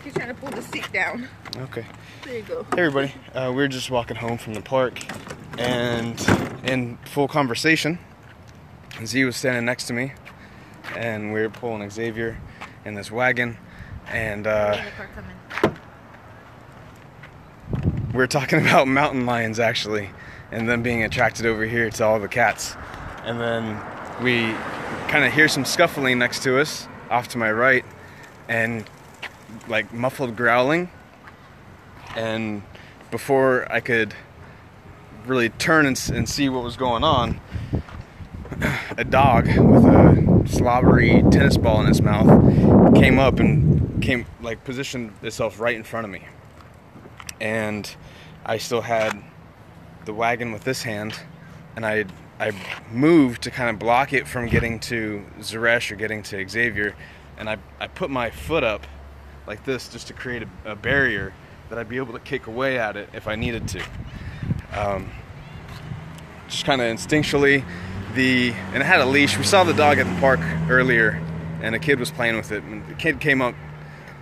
He's trying to pull the seat down. Okay. There you go. Hey everybody, we were just walking home from the park, and in full conversation, Z was standing next to me, and we were pulling Xavier in this wagon, and we were talking about mountain lions actually, and them being attracted over here to all the cats. And then we kind of hear some scuffling next to us, off to my right, and like muffled growling. And before I could really turn and see what was going on, a dog with a slobbery tennis ball in its mouth came up and positioned itself right in front of me. And I still had the wagon with this hand, and I moved to kind of block it from getting to Zeresh or getting to Xavier, and I put my foot up like this just to create a barrier that I'd be able to kick away at it if I needed to. Just kind of instinctually, and it had a leash. We saw the dog at the park earlier, and a kid was playing with it, and the kid came up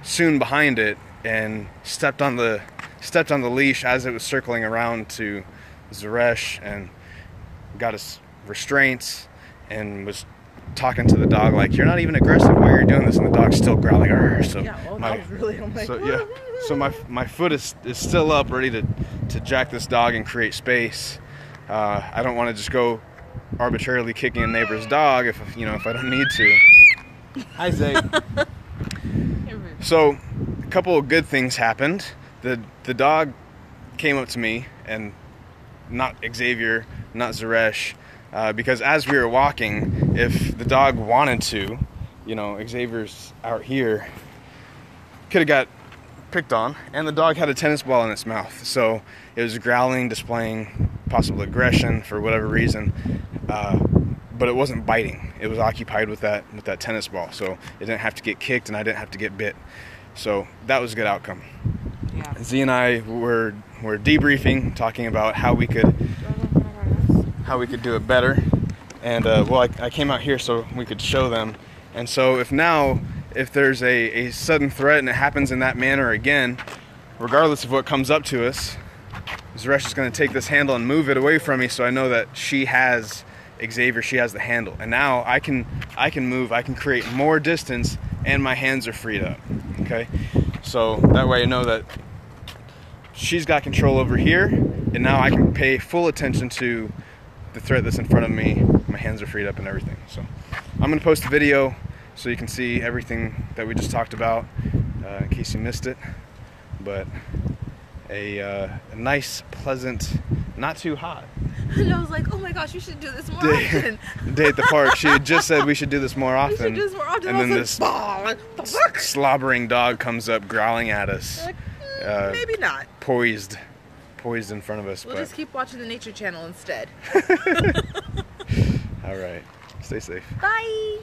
soon behind it and stepped on the leash as it was circling around to Zeresh, and got his restraints and was talking to the dog like, "You're not even aggressive while you're doing this," and the dog's still growling. So yeah, so my foot is still up, ready to jack this dog and create space. I don't want to just go arbitrarily kicking a neighbor's dog if I don't need to. Hi, Zay. So a couple of good things happened. The dog came up to me, and not Xavier, not Zeresh, because as we were walking, if the dog wanted to, Xavier's out here, could have got picked on, and the dog had a tennis ball in its mouth, so it was growling, displaying possible aggression for whatever reason, but it wasn't biting. It was occupied with that tennis ball, so it didn't have to get kicked, and I didn't have to get bit. So that was a good outcome. Yeah. Z and I were debriefing, talking about how we could do it better, and I came out here so we could show them. And so if there's a sudden threat and it happens in that manner again, regardless of what comes up to us, Zeresh is going to take this handle and move it away from me, so I know that she has Xavier, she has the handle, and now I can move, I can create more distance, and my hands are freed up. Okay, so that way I know that she's got control over here, and now I can pay full attention to the threat that's in front of me. My hands are freed up and everything. So I'm going to post a video so you can see everything that we just talked about, in case you missed it. But a nice, pleasant, not too hot And I was like, oh my gosh, you should do this more often. day at the park. She had just said we should do this more often. We should do this more often. And then this slobbering dog comes up growling at us. Like, maybe not. Poised in front of us. We'll just keep watching the Nature Channel instead. All right. Stay safe. Bye.